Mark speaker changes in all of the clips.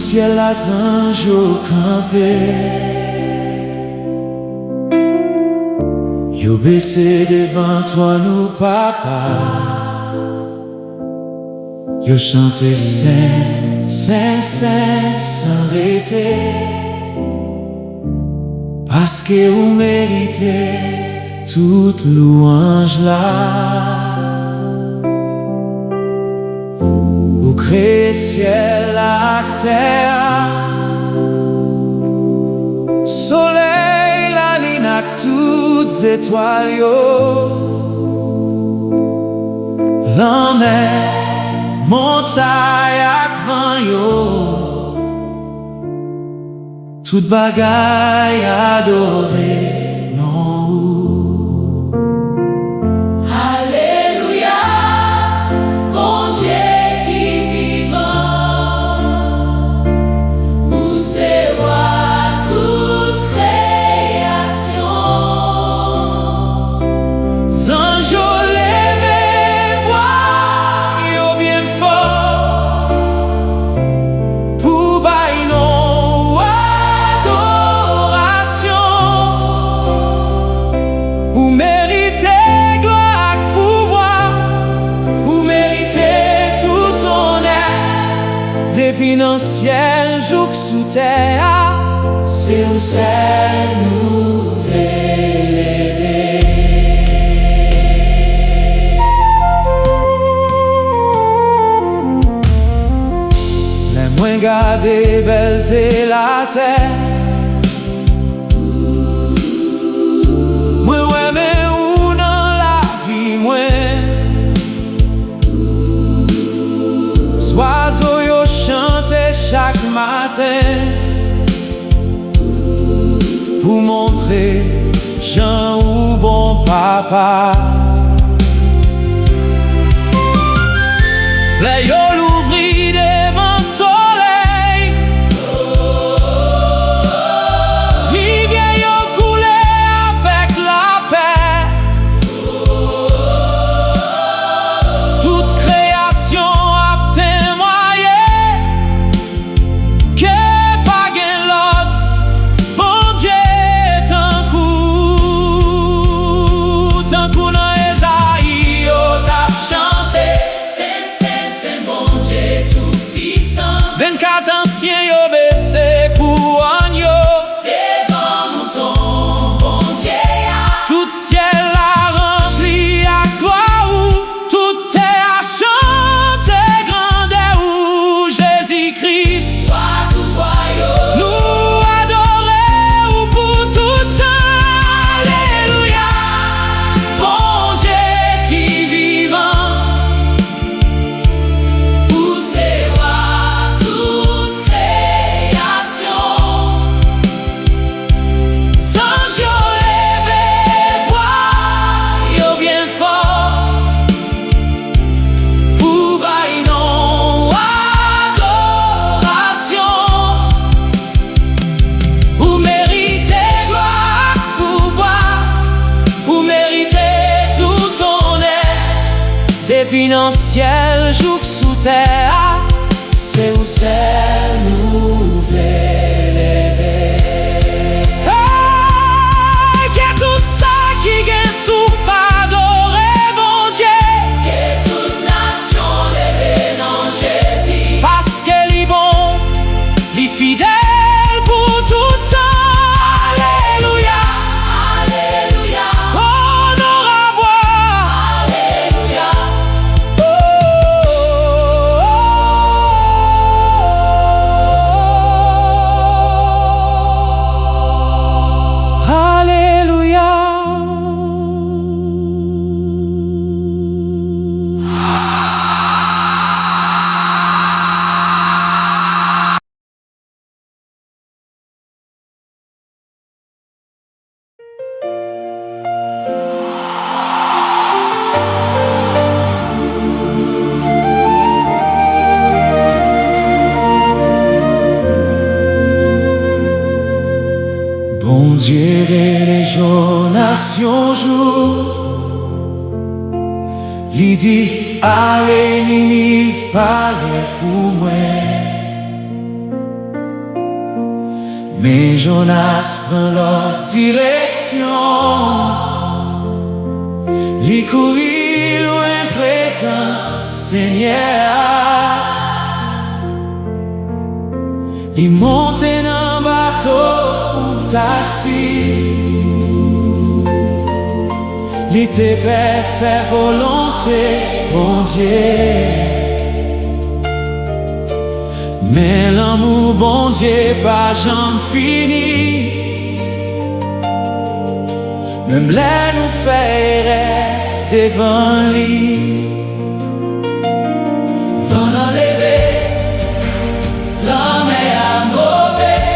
Speaker 1: ciel la anges au campé, yo baissé devant toi nous papa, yo chanté saint, saint, saint sans arrêter, parce que vous méritez toute louange là. Vous créez ciel la terre, soleil, la lune ak toutes étoiles yo, la mer, montagne ak vent yo, toute bagaille adorée. Depuis dans le ciel, joue sous terre, c'est où c'est nous lever. Les moins gardés, belle t'es la terre. Moi, ouais, mais où dans la vie, moi. Oiseaux yo chante chaque matin pour montrer Jean ou bon papa. Fleur yo l'ouvri devant soleil, rivière yo coulé avec la paix. Toute création ancien yo baissé couronne yo devant mouton bon Dieu. Tout ciel a rempli à gloire ou tout terre a chanté grandeur ou Jésus-Christ. Soit tout royaume nous adorer ou pour tout temps. Alléluia, bon Dieu qui vivant. Depuis dans le ciel, joue sous terre, c'est où c'est nous lever. Hey, que tout ça qui gagne souffle adorer bon Dieu, que toute nation lève dans Jésus, parce qu'elle est bon, elle est fidèle pour tout temps. Alléluia, alléluia. Bon Dieu et les jours, nations jouent. Li dit, allez Ninive, parlez pour moi. Mais Jonas prend l'autre direction. Li courir loin présence Seigneur. Li monte dans bateau pour t'assis. Li te fait volonté, bon Dieu. Mais l'amour, bon Dieu, pas jamais fini. Même là nous faire devant lui. Van enlever l'homme est à mauvais.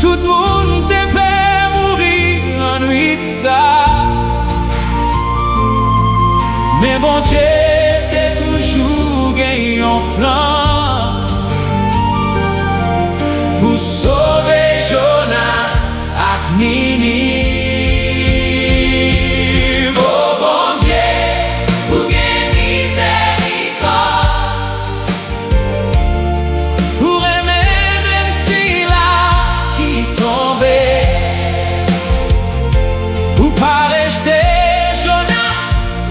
Speaker 1: Tout le monde te fait mourir en nuit de ça. Mais bon Dieu, t'es toujours gagné en plan pour sauver Jonas ak Ninive. Oh bon Dieu, pour gagner miséricorde, pour aimer même si là qui tombait, ou pas rester Jonas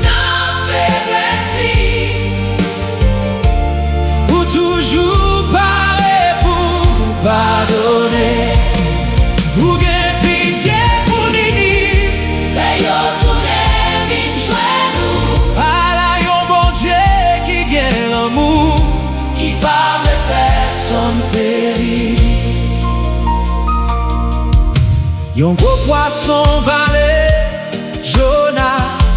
Speaker 1: dans faiblesse li, ou toujours parler pour pardonner. Ou gen pitié pour Ninive, les yo tourne vin joindre nous. Ah là yon bon Dieu qui gagne l'amour, qui parle de personne périr. Yon gros poisson valé, Jonas.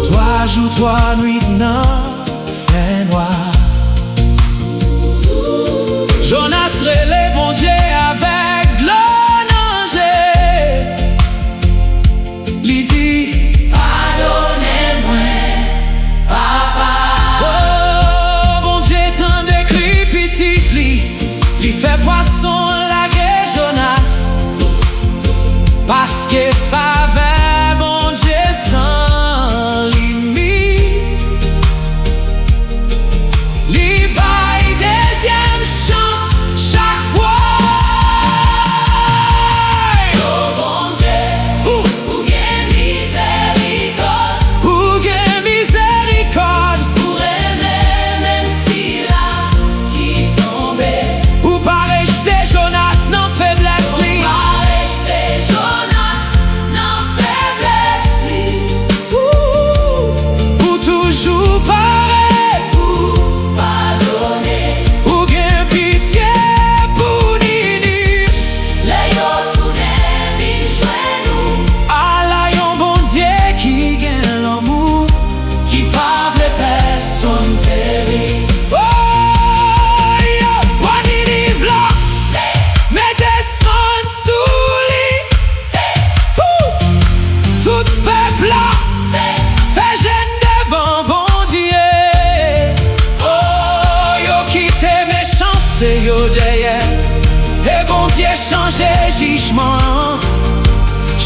Speaker 1: 3 jours, 3 nuits dans fait noir. Jonas relève bon Dieu avec l'ange. Li dit, pardonnez-moi, papa. Oh, bon Dieu t'en décrit petit li fait poisson la guerre Jonas. Parce que faveur bon Dieu sans limite. Li baille deuxième chance chaque fois. Oh bon Dieu, pour gagner miséricorde, pour gagner miséricorde, pour aimer même si là qui tombait, ou pas rejeter Jonas non faiblesse li, ou pas rejeter Jonas non faiblesse li, ou toujours pareil pour pardonner, ou gain pitié pour Ninive, les yo tourne vin joindre nous. Ah là yon bon Dieu qui gagne l'amour, qui parle de personne périr. Oh yo, wa Ninive là, mais descend sous lui. Tout peuple là, fait gêne devant bon Dieu. Oh yo quitté méchanceté yo derrière, et bon Dieu changé jugement.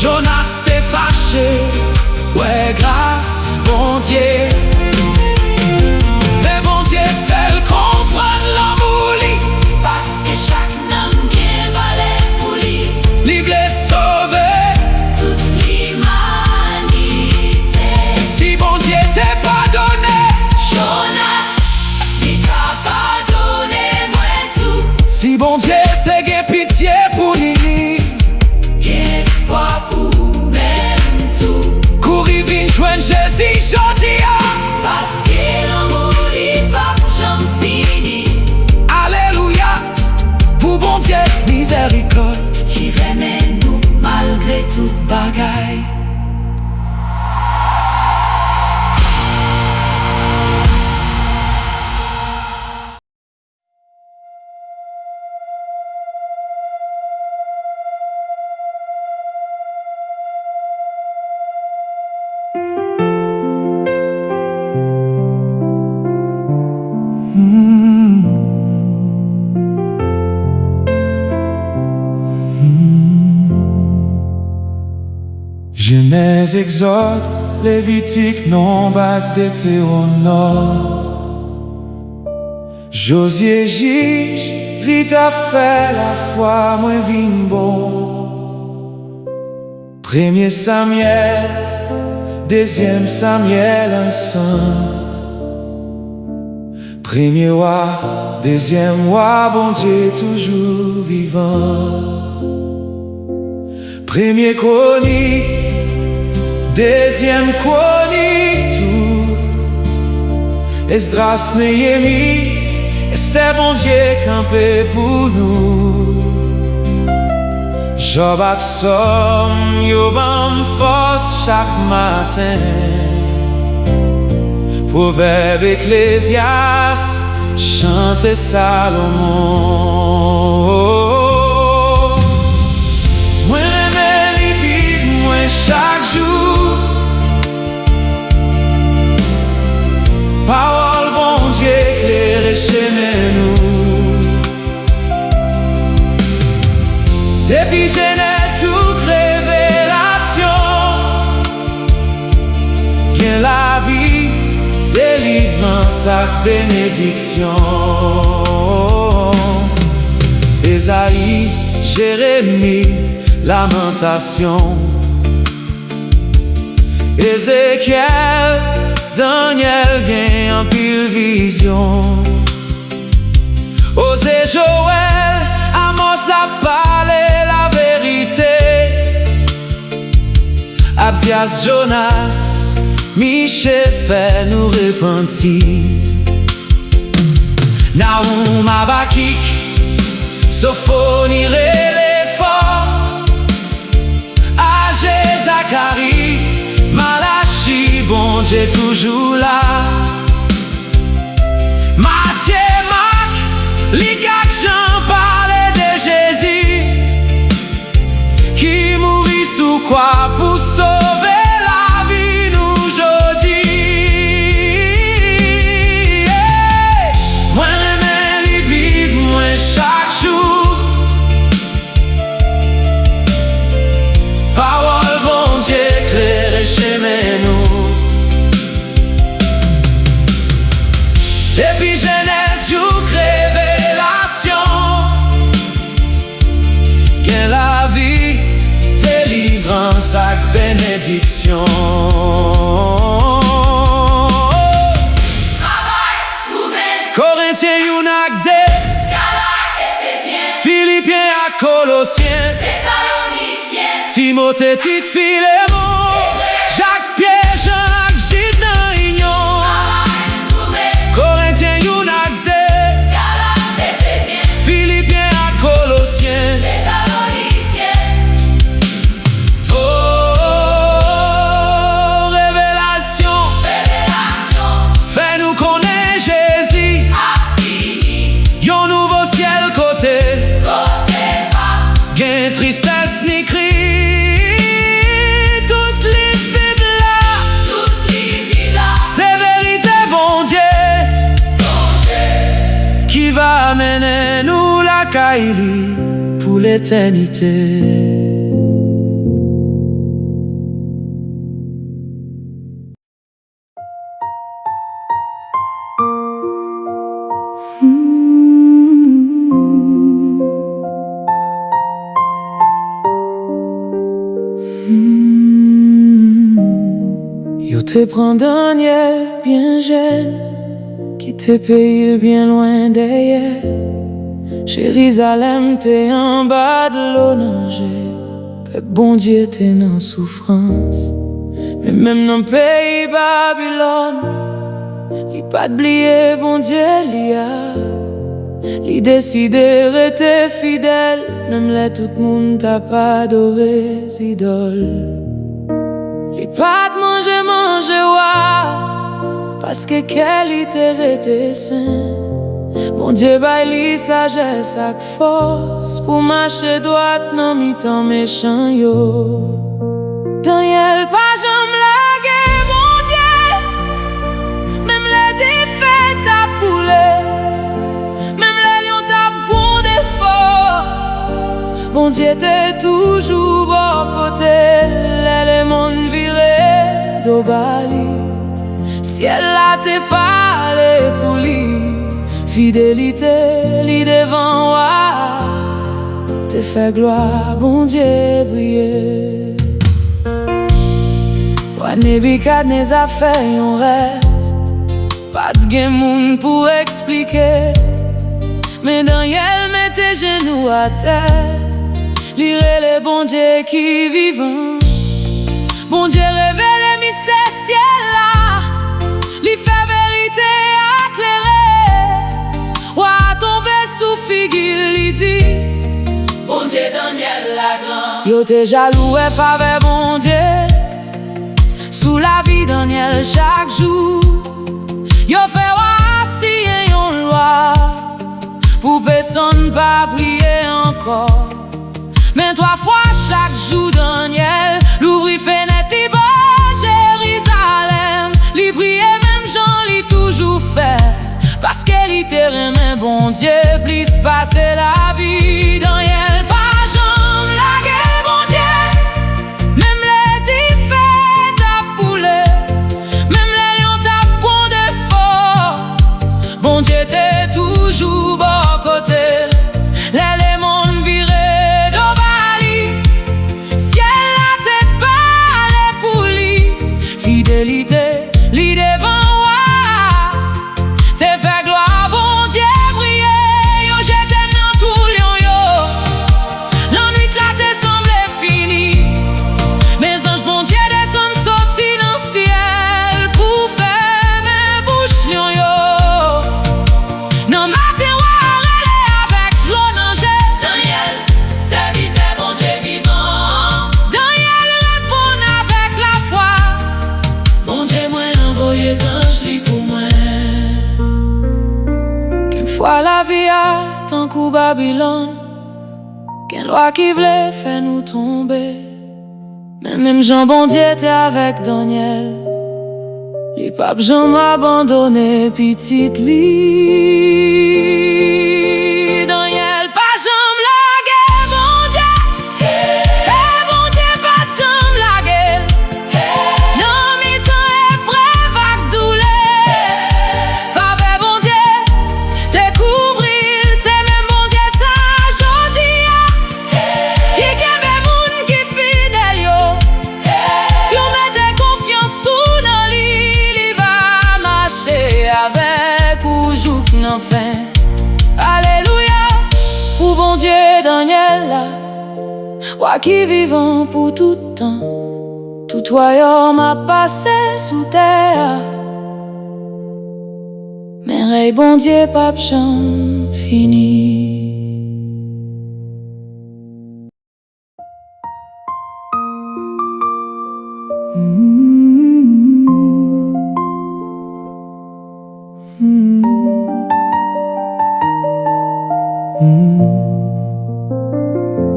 Speaker 1: Jonas t'est fâché, ouais grâce bon Dieu. Mais bon Dieu fait le comprendre l'amour li, parce que chaque homme bien valait pour lui. Li voulait sauver toute l'humanité. Si bon Dieu t'est pardonné, Jonas, il t'a pardonné moi tout. Si bon Dieu t'est gain pitié pour Ninive, espoir pour même tout. Courir vin joindre Jésus jodi a, parce que l'amour li pas jamais fini. Alléluia, pour bon Dieu miséricorde, qui remet nous malgré tout bagaille.
Speaker 2: Genèse, Exode, Lévitique, Nombre, Deutéronome. Josier Gige, li t'a fait la foi moins vin bon. Premier Samuel, deuxième Samuel ensemble. Premier roi, deuxième roi, bon Dieu toujours vivant. Premier chronique, deuxième chronique, tout. Esdras, Néhémie, Esther, bon Dieu campé pour nous. Job ak Somme, yo bam force chaque matin. Proverbe Ecclésias, chante Salomon. Moi remè li Bible, moi chaque jour. Parole bon Dieu éclaire chemin nous. Depuis Genèse ou Révélation, gain la vie, délivrance ak bénédiction. Ésaïe, Jérémie, Lamentation, Ézéchiel, Daniel gain en pile vision. Osée, Joël, Amos a parlé la vérité. Abdias, Jonas, Michée fait nous repentir. Naoum, Habakik, Sophonie, l'éléphant, Agé, Zacharie, Malachie, bon Dieu toujours là. Matthieu, Marc, Luc, Jean parlaient de Jésus qui mourit sous croix pour sauver la vie nous jodi. Moi remè li Bible, moi chaque jour. Parole bon Dieu éclaire chemin nous. Depuis Genèse jusqu'à Révélation, gain la vie, délivrance ak bénédiction.
Speaker 1: Travail, Roumen,
Speaker 2: Corinthiens, Yunak,
Speaker 1: Galates, Éphésiens,
Speaker 2: Philippiens ak Colossiens,
Speaker 1: Thessaloniciens,
Speaker 2: Timothée, Tite, Philémon, Jacques, Pierre, Jean ak Gide dans union.
Speaker 1: Travail, Roumen,
Speaker 2: Corinthiens, Yunak,
Speaker 1: Galates, Éphésiens,
Speaker 2: Philippiens ak Colossiens.
Speaker 1: Thessaloniciens,
Speaker 2: Révélation, fais-nous connaître Jésus.
Speaker 1: fini,
Speaker 2: Yon nouveau ciel côté,
Speaker 1: côté bas,
Speaker 2: gain tristesse ni cri. Toutes les Bibles là,
Speaker 1: toutes les Bibles,
Speaker 2: c'est vérité bon Dieu, qui va amener nous la Kaili pour l'éternité. Yo te prend Daniel bien jeune, qui te pays bien loin derrière. Jérusalem t'es en bas de l'eau nager. Peuple bon Dieu t'es en souffrance. Mais même dans le pays Babylone, li pas d'oublier bon Dieu li a. Li décide de rester fidèle, même là tout le monde t'a pas adoré idole. Li pas de manger wa, parce que qualité rete saint. Mon Dieu bail li sagesse ak force pour marcher droite nan mi-temps méchant yo. Daniel pas jamais lagué mon Dieu, même les défaites a boulé, même les lions t'a bon défaut. Mon Dieu t'es toujours bon côté, les mondes virés d'Obali. Ciel là t'es parlé pour lui, fidélité, li devant wa, te fait gloire, bon Dieu briller. Wa Nebukadnezar fait un rêve, pas de gen moun pour expliquer. Mais Daniel mettait genoux à terre, lire les bon Dieu qui vivant. Bon Dieu révèle les mystères ciel là, li fait vérité éclairée. Wa tomber sous figure, li dit, bon Dieu Daniel la grand. Yo te jaloux et faveur bon Dieu, sous la vie Daniel chaque jour. Yo fait assis yon loi, pour personne pas prier encore. Mais 3 fois chaque jour Daniel l'ouvrit fenêtre, li bon Jérusalem, li prier même Jean li toujours fait, parce que li te remet bon Dieu plus passer la vie. Daniel pas jambe la guerre bon Dieu, même les diffères t'a boulé, même les lions t'a point de fort. Bon Dieu t'es toujours bon côté, les mondes virés d'Obali, ciel la tête pas pour lui. Fidélité, li devant wa, te fait gloire, bon Dieu briller. Yo j'étais dans tout lion yo, la nuit là te semblait fini. Mes anges bon Dieu descendent sorti dans le ciel, pour faire mes bouches lion yo. Non matin wa relais avec l'onanger, Daniel serviteur bon Dieu vivant. Daniel répond avec la foi, bon Dieu moi envoyé anges li pour moi. Qu'une fois la vie a tant coup Babylone, qu'une loi qui voulait faire nous tomber. Mais même Jean bon Dieu était avec Daniel, li pape Jean m'a abandonné petite li. Daniel pas jambe la guerre bon Dieu, eh bon Dieu pas jambe la guerre. Non mi temps épreuve ak douleur, faveur bon Dieu te couvrir, c'est même bon Dieu ça jodi a, qui kembe moun qui fidèle yo. Si on mette confiance sous nan li va marcher avec ou jouk nan fin. Alléluia, pour bon Dieu Daniel là, wa qui vivant pour tout temps. Tout royaume a passé sous terre, mais rey bon Dieu pape Jean fini.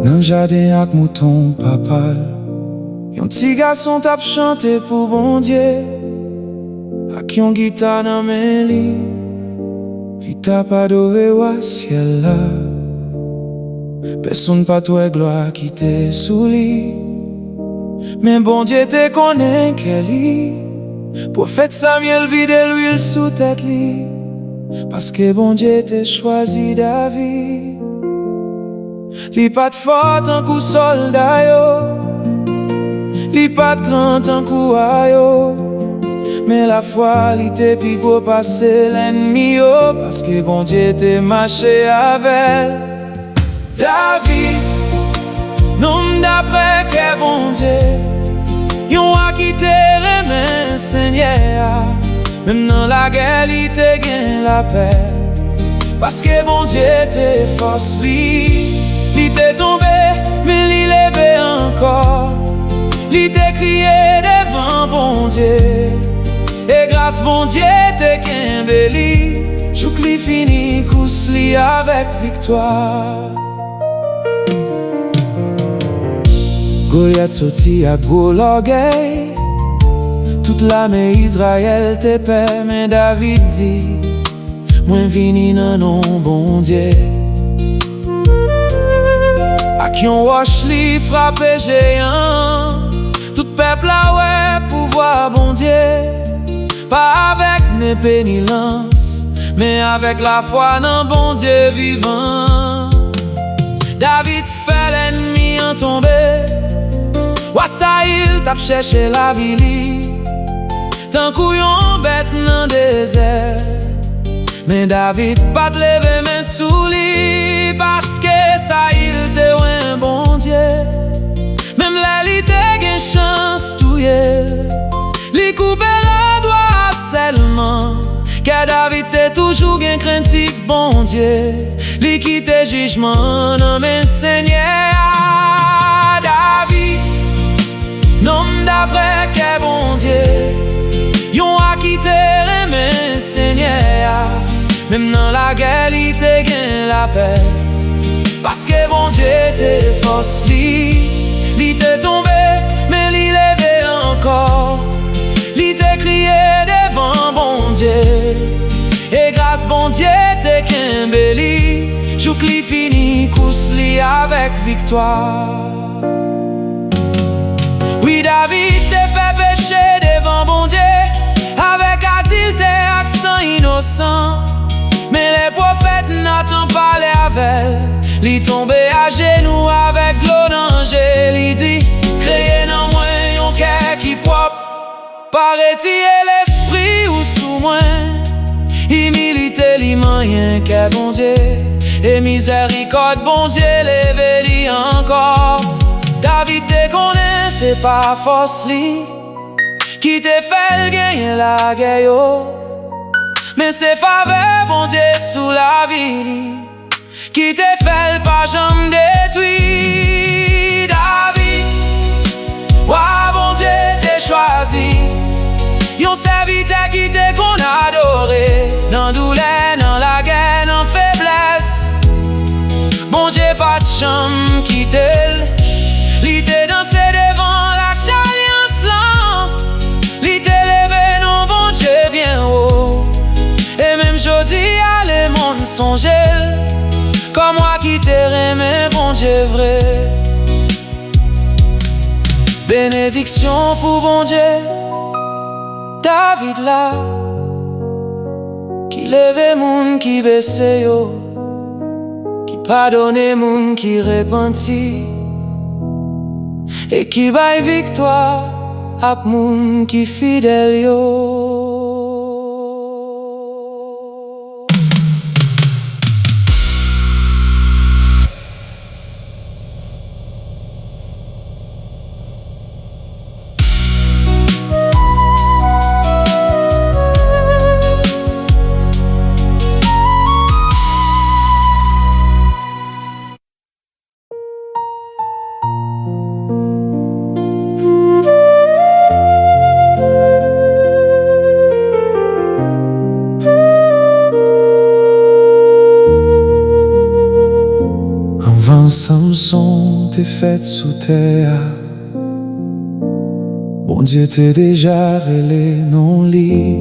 Speaker 3: Nan jardin ak mouton papal, yon ti garçon tap chante pour bon Dieu, ak yon guitare nan men li tap adore wa ciel la. Personne pas toi gloire qui te sous li, mais bon Dieu te connaît que li. Prophète Samuel vide l'huile sous tête li, parce que bon Dieu te choisi David. Li pas de fort tant kou soldat yo, li pas de grand tant kou ayo, mais la foi li te pi gros passe l'ennemi yo, parce que bon Dieu te marché avec David. Nom d'après que bon Dieu, yon a qui te remet Seigneur, même dans la guerre li te gagne la paix, parce que bon Dieu te force li. Li te tombé, mais li levé encore. Li te crié devant bon Dieu, et grâce bon Dieu te kembe li. Jouk li fini kous li avec victoire. Goliath sorti à gros l'orgueil, toute l'armée Israël te paie, mais David dit, moi vini nan non bon Dieu. Ak yon roche li frappé géant, tout peuple a ouais pouvoir bon Dieu, pas avec n'épée ni lance, mais avec la foi dans bon Dieu vivant. David fait l'ennemi en tomber, Wassaïl t'a cherché la vie, tant couillon bête dans le désert. Mais David pas te lever mais sous lui, parce que ça il te un bon Dieu. Même là il te gagne chance touye, li coupe la doigt seulement. Car David t'es toujours gagne craintif bon Dieu, li quitte jugement non mais Seigneur. David nom d'après que bon Dieu, yon a quitté mais Seigneur. Même dans la guerre, il te gagne la paix, parce que bon Dieu te force li te tombé, mais li levé encore. Li te crié devant bon Dieu, et grâce bon Dieu te kembeli. Jouk li fini, kous li avec victoire. Oui, David te fait pécher devant bon Dieu, avec habileté, accent innocent. Mais les prophètes n'attendent pas les avec, li tombé à genoux avec l'eau danger. Li dit, créez dans moi yon cœur qui propre, paraît-il l'esprit ou sous moi. Humilité li moyen que bon Dieu, et miséricorde bon Dieu lève li encore. David te connaît, c'est pas force li qui te fait gagner la guerre, mais c'est faveur bon Dieu sous la vie qui te fait pas jamais détruit. David, ouais bon Dieu t'es choisi, yon serviteur qui te qu'on adoré, dans douleur, dans la guerre, dans faiblesse. Bon Dieu pas de chambre qui li te dansé devant la chaliance là, li te levé non bon Dieu bien haut. Et même jodi à les mondes songe, comme moi qui te remets bon Dieu vrai. Bénédiction pour bon Dieu, David là, qui lève moun qui baisse yo, qui pardonne moun qui repentit, et qui baille victoire à moun qui fidèle yo. Samson t'es fait sous terre, bon Dieu t'es déjà relé non lit.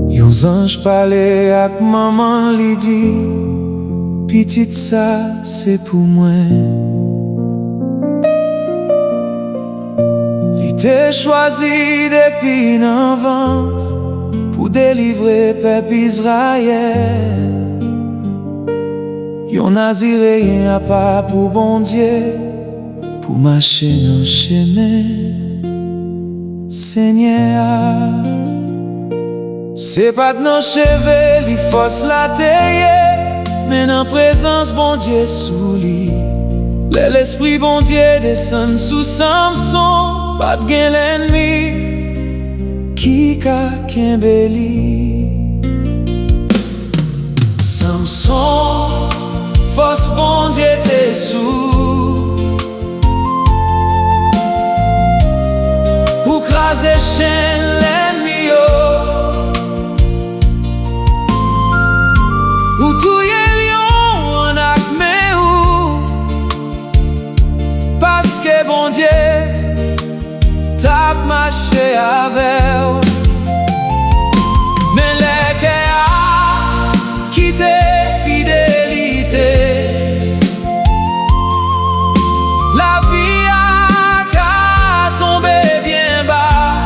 Speaker 3: Yon ange parlé avec maman li dit, petite ça c'est pour moi. Li t'es choisi depuis nan ventre pour délivrer peuple Israël. Yon naziréen à pas pour bon Dieu, pour marcher dans le chemin Seigneur. C'est pas de nos cheveux li force la terre, mais dans présence bon Dieu sous lui. L'esprit bon Dieu descend sous Samson, pas de gain l'ennemi qui ka kembeli. Samson, force bon Dieu t'es sous, pour craser chaîne l'ennemi ou touyer lion en acmé ou, parce que bon Dieu t'a marché avec. Mais les cœurs qui t'est fidélité, la vie a qu'à tomber bien bas,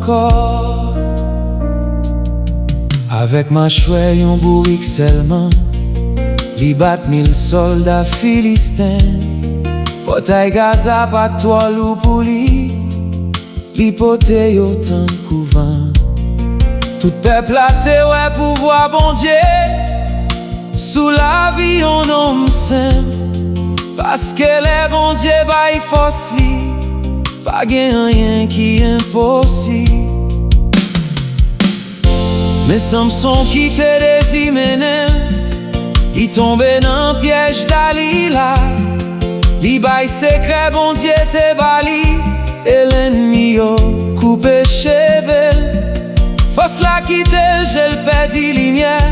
Speaker 3: encore. Avec ma chouette yon bourrique seulement, li bat 1000 soldats philistins. Bataille Gaza pas toi loup pour li pote yo tan couvent. Tout peuple a te ouais pouvoir bon Dieu sous la vie un homme saint. Parce que les bon Dieu bail force li, pas gen rien qui impossible. Mais Samson qui te désimène, il tombe dans piège Dalila. Li bail secret bon Dieu te bali, et l'ennemi yo coupe cheveux. Force la quitte, je le perdi lumière.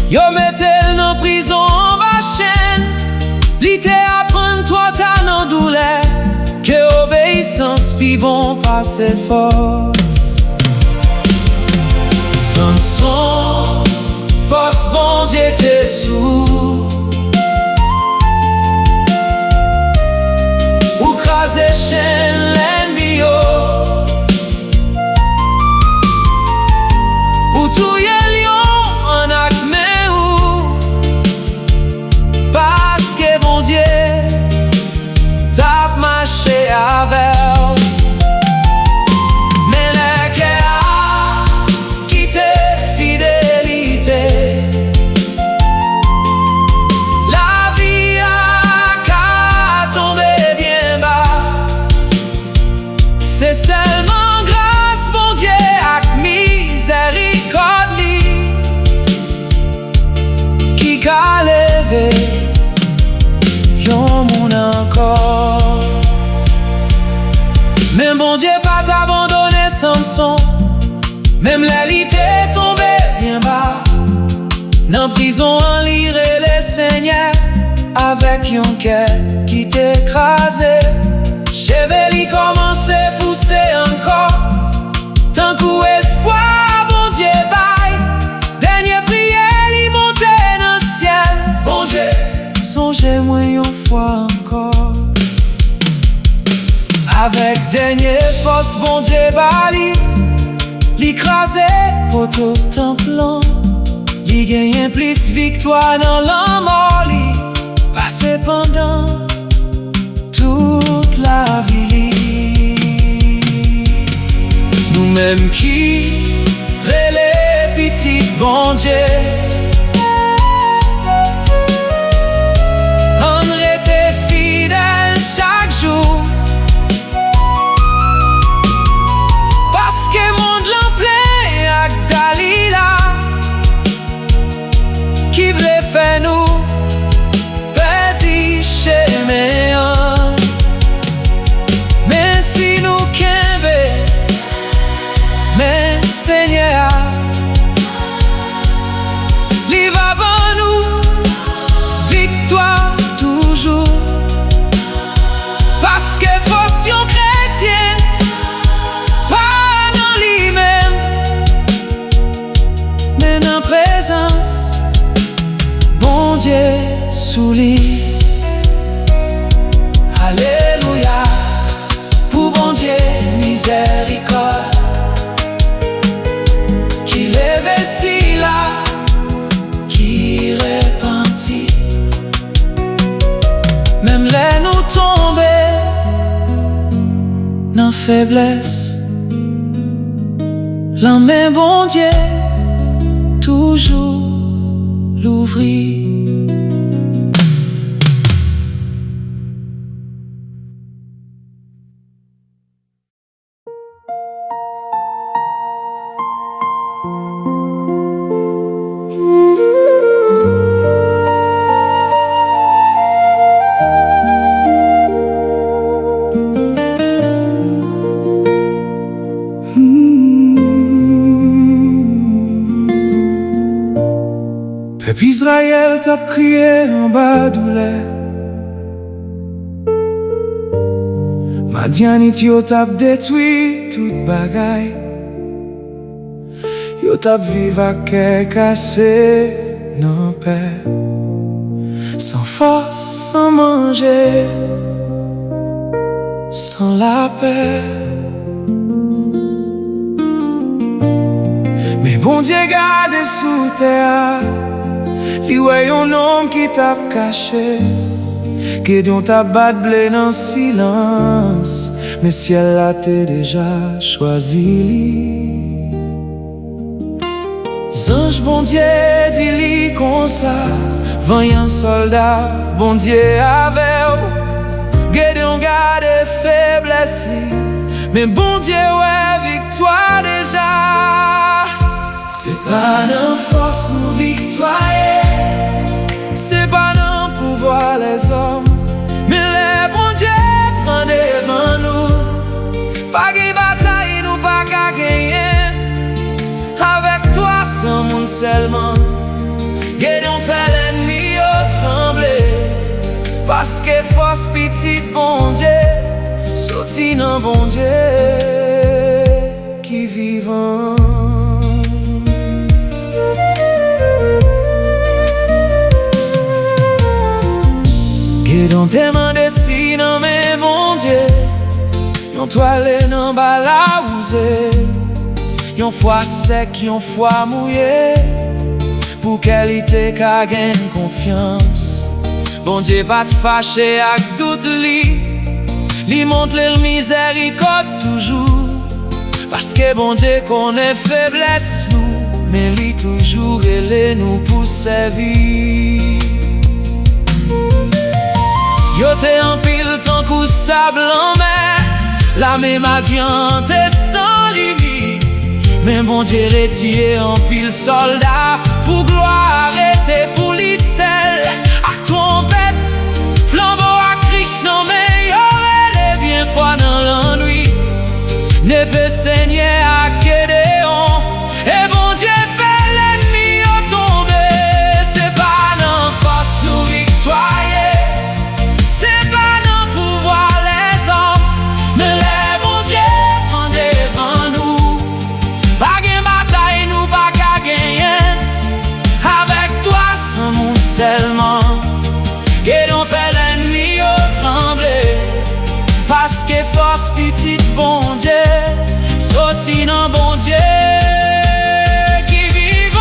Speaker 3: Yo mette dans prison en bas chaîne. Li te apprend toi ta nan douleur, que obéissance pi bon pas ses forces. Samson, force bon Dieu te sous. Ou crase chaîne l'ennemi yo, ou touye lion en acme ou. Parce que bon Dieu t'a marché avec. Mais le cœur quitté fidélité, la vie a qu'à tomber bien bas. C'est seulement grâce bon Dieu ak miséricorde li qui qu'a levé yon moun encore. Mais bon Dieu pas abandonné Samson, même la li te tombé bien bas. Nan prison en lire le Seigneur, avec yon cœur qui t'écrasé. Cheveux li commence pousser encore, tant qu'au espoir bon Dieu baille. Dernier prière li monte dans le ciel. Bon Dieu, songez-moi yon fois encore. Avec dernière force bon Dieu bali, li crasé poto templon. Li gagne plus victoire dans l'amour li passé pendant toute la vie. Nous-mêmes qui relais petit bon Dieu, on rete fidèle chaque jour. Parce que monde l'emploi ak Dalila qui vle faire nous petit chemin. Mais si nous kembe, mais Seigneur li va ban nous victoire toujours. Parce que force yon chrétien pas dans lui-même, mais dans présence bon Dieu sous lui. Alléluia, pour bon Dieu miséricorde, qui lève si là, qui repentit. Même les nous tomber dans faiblesse, la main bon Dieu toujours l'ouvrir. Peuple Israël t'a crié en bas douleur. Madianite yo t'a détruit toute bagaille. Yo t'a vive à cœur cassé, non père. Sans force, sans manger, sans la paix. bon Dieu garde sous terre, li wè yon homme qui t'a caché, que Dieu t'a battu dans silence, mais ciel a t'es déjà choisi. Ange bon Dieu dit li comme ça, voyant soldat, bon Dieu avec ou, Gédéon garde faiblesse li, mais bon Dieu ouais victoire déjà. C'est pas dans force nous victoire, c'est pas dans pouvoir les hommes, mais les bon Dieu prend devant nous. Pas de bataille nous pas qu'à gagner, avec toi sans monde seulement. Gédéon fait l'ennemi au trembler, parce que force petite bon Dieu, sorti dans bon Dieu qui vivant. Gédéon demande si non mais mon Dieu, yon toile nan bala ouzé, yon fois sec, yon fois mouillé, pour qualité qu'a gagne confiance. Bon Dieu pas te fâcher avec doute li montre le miséricorde toujours, parce que bon Dieu connaît faiblesse nous, mais li toujours élè nous pour servir. Yo te en pile tant qu'au sable en mer, la même adiante sans limite, mais bon Dieu retire en pile soldat, pour gloire était pour l'Israël. Ak trompette, flambeau à Christ, non mais y'aurait les bien foi dans l'ennui, ne peut saigner à Gédéon, et bon Dieu fait l'ennemi au tomber. C'est pas dans force nous victoire, seulement. Gédéon fait l'ennemi au trembler, parce que force petite bon Dieu, sorti dans bon Dieu qui vivant.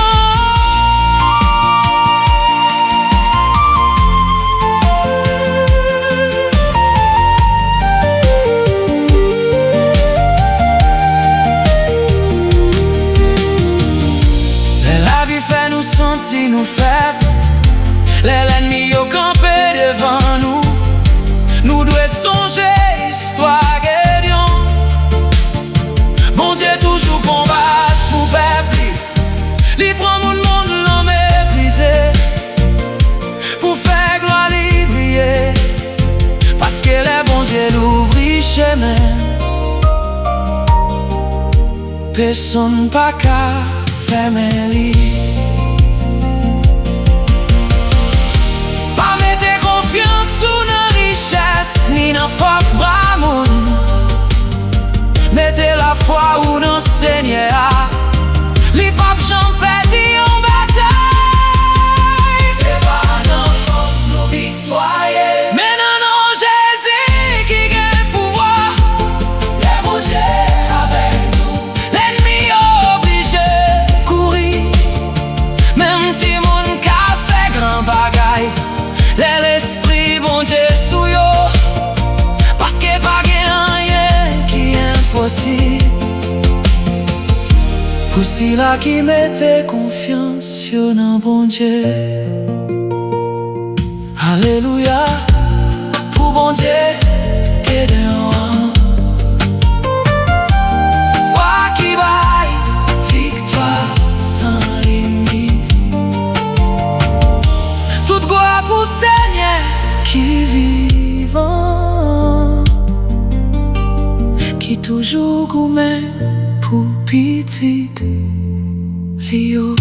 Speaker 3: La vie fait nous sentir nous faibles, l'ennemi au campé devant nous, nous devons songer histoire Gédéon. Bon Dieu toujours combat pour peuple, li prend mon monde l'en méprisé, pour faire gloire li briller, parce que le bon Dieu l'ouvrit chemin, personne pas qu'à fermer li. Ni nan force bras moun, mettez la foi ou dans Seigneur, li pap j'en perdi en bataille. C'est pas dans force nos victoires, mais non Jésus qui gagne pouvoir. Le bon Dieu avec nous, l'ennemi obligé courir, même si moun ka fait grand bagaille, l'esprit bon Dieu sou yo, pour si là qui mette confiance sur un bon Dieu. Alléluia, pour bon Dieu Gédéon. Wa qui baille victoire sans limite, toute gloire pour Seigneur qui vivant, qui toujours gourmet pour petit Lio.